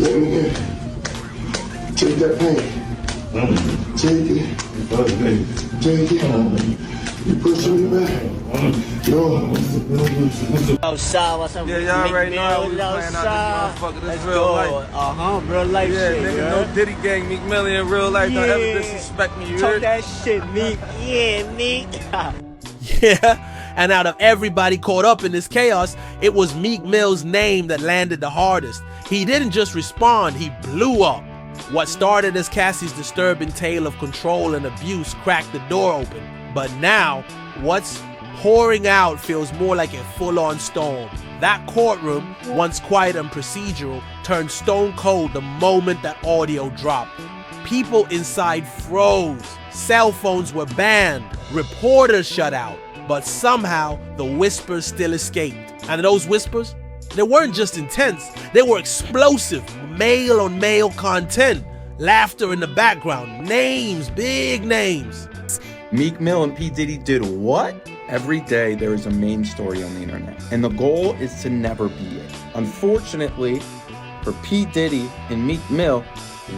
Let me in. Take that pain. Take it. Take it. You pushing me back. No. Outside, what's up? Yeah, y'all already know how we playing out this motherfucker. This real life. Real life yeah, shit. Nigga, Yeah, no Diddy gang, Meek Mill in real life. Don't ever disrespect me, you talk heard? that shit, Meek. Yeah, Meek. Yeah, and out of everybody caught up in this chaos, it was Meek Mill's name that landed the hardest. He didn't just respond, he blew up. What started as Cassie's disturbing tale of control and abuse cracked the door open. But now, what's pouring out feels more like a full-on storm. That courtroom, once quiet and procedural, turned stone cold the moment that audio dropped. People inside froze. Cell phones were banned. Reporters shut out. But somehow, the whispers still escaped. And those whispers, they weren't just intense, they were explosive, male-on-male content. Laughter in the background, names, big names. Meek Mill and P. Diddy did what? Every day there is a main story on the internet, and the goal is to never be it. Unfortunately, for P. Diddy and Meek Mill,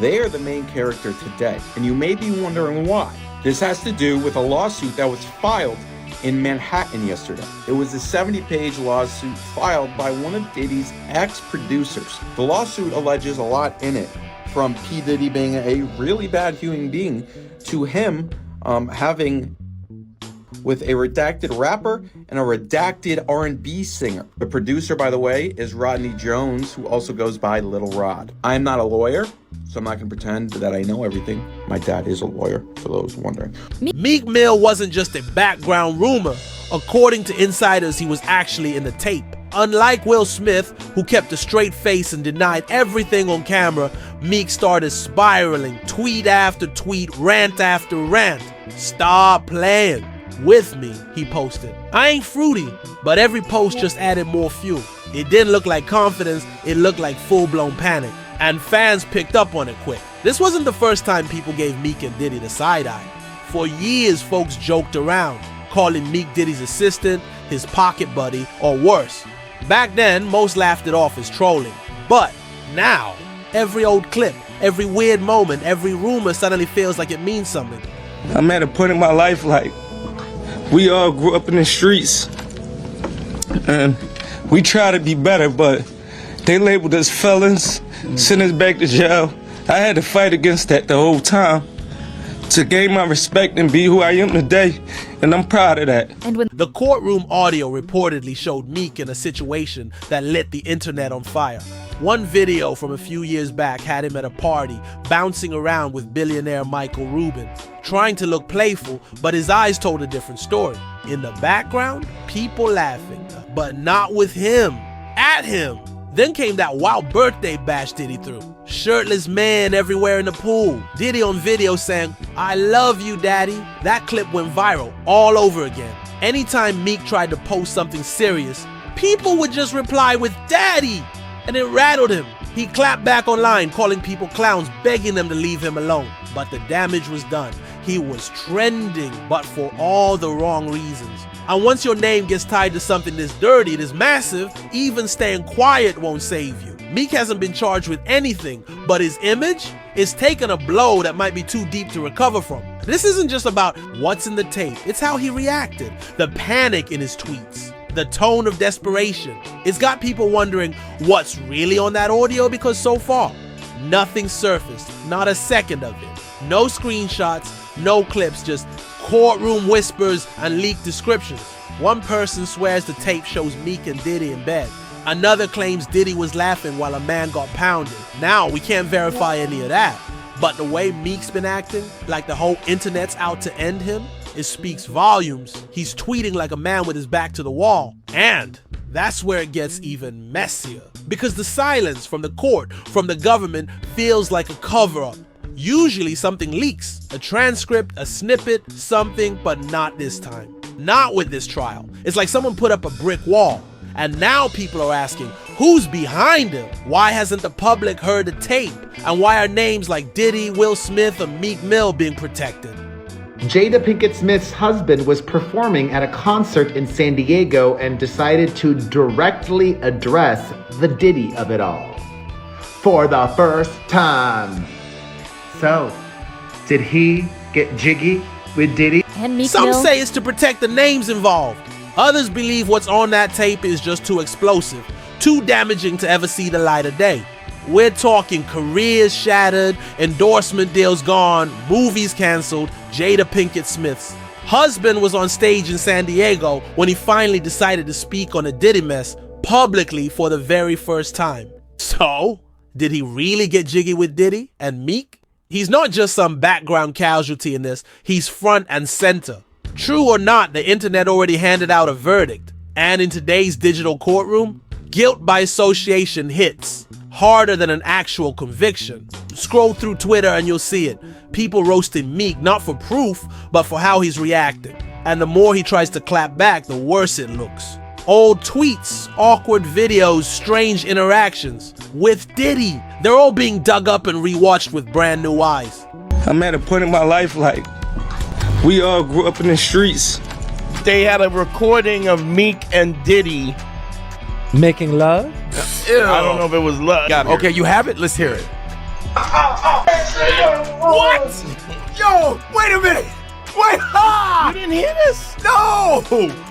they are the main character today, and you may be wondering why. This has to do with a lawsuit that was filed in Manhattan yesterday. It was a 70-page lawsuit filed by one of Diddy's ex-producers. The lawsuit alleges a lot in it, from P. Diddy being a really bad human being to him having with a redacted rapper and a redacted R&B singer. The producer, by the way, is Rodney Jones, who also goes by Little Rod. I am not a lawyer, so I'm not going to pretend that I know everything. My dad is a lawyer, for those wondering. Meek Mill wasn't just a background rumor. According to insiders, he was actually in the tape. Unlike Will Smith, who kept a straight face and denied everything on camera, Meek started spiraling, tweet after tweet, rant after rant. Stop playing with me, he posted. I ain't fruity, but every post just added more fuel. It didn't look like confidence, it looked like full-blown panic. And fans picked up on it quick. This wasn't the first time people gave Meek and Diddy the side-eye. For years, folks joked around, calling Meek Diddy's assistant, his pocket buddy, or worse. Back then, most laughed it off as trolling. But now, every old clip, every weird moment, every rumor suddenly feels like it means something. I'm at a point in my life like we all grew up in the streets and we try to be better, but they labeled us felons, sent us back to jail. I had to fight against that the whole time to gain my respect and be who I am today, and I'm proud of that. The courtroom audio reportedly showed Meek in a situation that lit the internet on fire. One video from a few years back had him at a party, bouncing around with billionaire Michael Rubin, trying to look playful, but his eyes told a different story. In the background, people laughing, but not with him, at him. Then came that wild birthday bash Diddy threw. Shirtless man everywhere in the pool. Diddy on video saying, "I love you, daddy." That clip went viral all over again. Anytime Meek tried to post something serious, people would just reply with "daddy," and it rattled him. He clapped back online, calling people clowns, begging them to leave him alone. But the damage was done. He was trending, but for all the wrong reasons. And once your name gets tied to something this dirty, this massive, even staying quiet won't save you. Meek hasn't been charged with anything, but his image is taking a blow that might be too deep to recover from. This isn't just about what's in the tape, it's how he reacted, the panic in his tweets, the tone of desperation. It's got people wondering what's really on that audio, because so far, nothing surfaced, not a second of it. No screenshots, no clips, just courtroom whispers and leaked descriptions. One person swears the tape shows Meek and Diddy in bed. Another claims Diddy was laughing while a man got pounded. Now, we can't verify any of that. But the way Meek's been acting, like the whole internet's out to end him, it speaks volumes. He's tweeting like a man with his back to the wall. And that's where it gets even messier. Because the silence from the court, from the government, feels like a cover-up. Usually something leaks, a transcript, a snippet, something, but not this time. Not with this trial. It's like someone put up a brick wall. And now people are asking, who's behind him? Why hasn't the public heard the tape? And why are names like Diddy, Will Smith, and Meek Mill being protected? Jada Pinkett Smith's husband was performing at a concert in San Diego and decided to directly address the Diddy of it all. for the first time. So, did he get jiggy with Diddy? And Meek Some Mill. say it's to protect the names involved. Others believe what's on that tape is just too explosive, too damaging to ever see the light of day. We're talking careers shattered, endorsement deals gone, movies canceled, Jada Pinkett Smith's husband was on stage in San Diego when he finally decided to speak on the Diddy mess publicly for the very first time. So, did he really get jiggy with Diddy and Meek? He's not just some background casualty in this, he's front and center. True or not, the internet already handed out a verdict. And in today's digital courtroom, guilt by association hits harder than an actual conviction. Scroll through Twitter and you'll see it. People roasting Meek, not for proof, but for how he's reacting. And the more he tries to clap back, the worse it looks. Old tweets, awkward videos, strange interactions with Diddy. They're all being dug up and rewatched with brand new eyes. I'm at a point in my life like we all grew up in the streets. They had a recording of Meek and Diddy. Making love? I don't know if it was love. Okay, you have it? Let's hear it. What? Yo, wait a minute. Wait, You didn't hear this? no.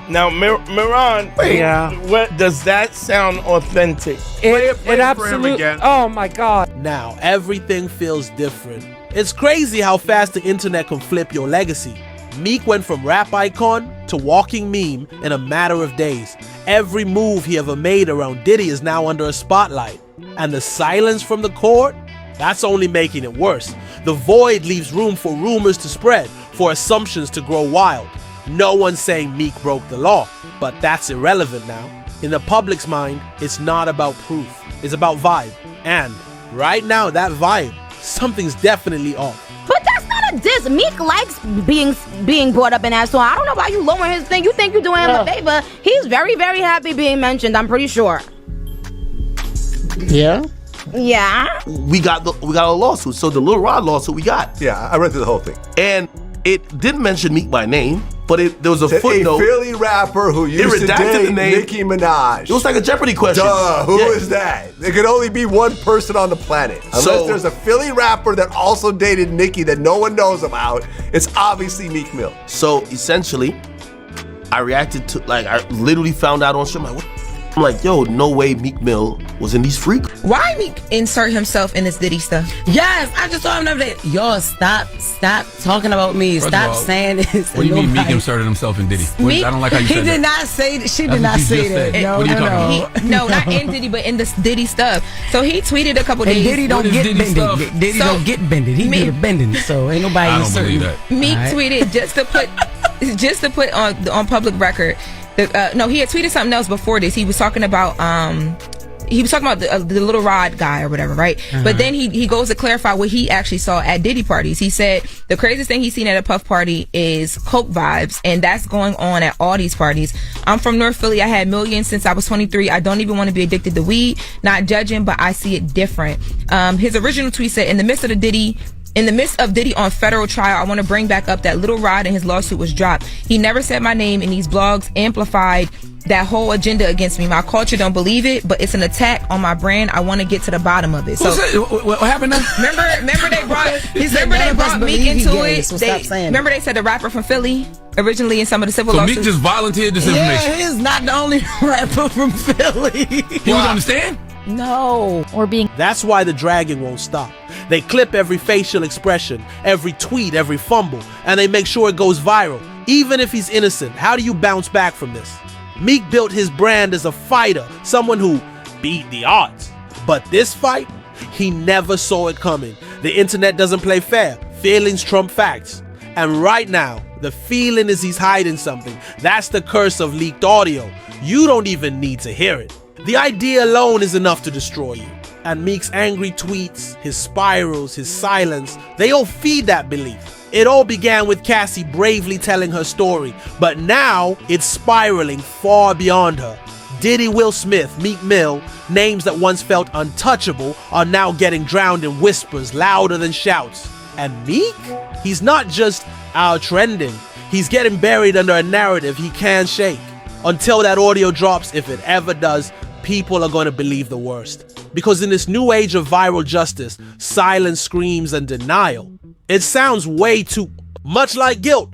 Now, Miran, Yeah. what does that sound authentic? It for him absolutely. again. Oh my God. Now, everything feels different. It's crazy how fast the internet can flip your legacy. Meek went from rap icon to walking meme in a matter of days. Every move he ever made around Diddy is now under a spotlight. And the silence from the court? That's only making it worse. The void leaves room for rumors to spread, for assumptions to grow wild. No one's saying Meek broke the law, but that's irrelevant now. In the public's mind, it's not about proof. It's about vibe. And right now, that vibe, something's definitely off. But that's not a diss. Meek likes being brought up in that song. I don't know why you lowering his thing. You think you're doing him a favor. He's very, very happy being mentioned, I'm pretty sure. Yeah. Yeah. We got a lawsuit. So the Lil Rod lawsuit we got. Yeah, I read through the whole thing. And it didn't mention Meek by name, but there was a footnote. A Philly rapper who used to redacted date the name. Nicki Minaj. It was like a Jeopardy question. Duh, who Yeah. is that? There could only be one person on the planet. Unless So- there's a Philly rapper that also dated Nicki that no one knows about, it's obviously Meek Mill. So essentially, I reacted to, I literally found out on stream. I'm like, yo, no way Meek Mill was in these freak. Why Meek insert himself in this Diddy stuff? Yes, I just told him the other day, yo, stop talking about me. First Stop of all, saying this. What do you mean Meek inserted himself in Diddy? Meek, I don't like how you he said did that. not say that. She That's did what not you say just that. said. No, What are you no, talking no. about? No, not in Diddy, but in this Diddy stuff. So he tweeted a couple And days. Diddy don't What is get Diddy bended. stuff? Diddy So, don't get bended. He Meek- do the bending. So ain't nobody I don't inserting. believe that. Meek All right. tweeted just to put on public record. No, he had tweeted something else before this. He was talking about the Little Rod guy or whatever, right? But then he goes to clarify what he actually saw at Diddy parties. He said the craziest thing he's seen at a Puff party is coke vibes, and that's going on at all these parties. I'm from North Philly. I had millions since I was 23. I don't even want to be addicted to weed. Not judging, but I see it different. His original tweet said, in the midst of Diddy on federal trial, I want to bring back up that Little Rod and his lawsuit was dropped. He never said my name, and these blogs amplified that whole agenda against me. My culture don't believe it, but it's an attack on my brand. I want to get to the bottom of it. So What happened now? remember they brought He said remember none they of us brought Meek believe he into gay, it. so stop saying Remember they said the rapper from Philly originally in some of the civil So lawsuits. Meek just volunteered this information. Yeah, he's not the only rapper from Philly. He was on the stand? No. Or being. That's why the dragging won't stop. They clip every facial expression, every tweet, every fumble, and they make sure it goes viral. Even if he's innocent, how do you bounce back from this? Meek built his brand as a fighter, someone who beat the odds. But this fight, he never saw it coming. The internet doesn't play fair. Feelings trump facts. And right now, the feeling is he's hiding something. That's the curse of leaked audio. You don't even need to hear it. The idea alone is enough to destroy you. And Meek's angry tweets, his spirals, his silence, they all feed that belief. It all began with Cassie bravely telling her story, but now it's spiraling far beyond her. Diddy, Will Smith, Meek Mill, names that once felt untouchable, are now getting drowned in whispers louder than shouts. And Meek? He's not just out trending, he's getting buried under a narrative he can't shake. Until that audio drops, if it ever does, people are going to believe the worst. Because in this new age of viral justice, silence, screams, and denial, it sounds way too much like guilt.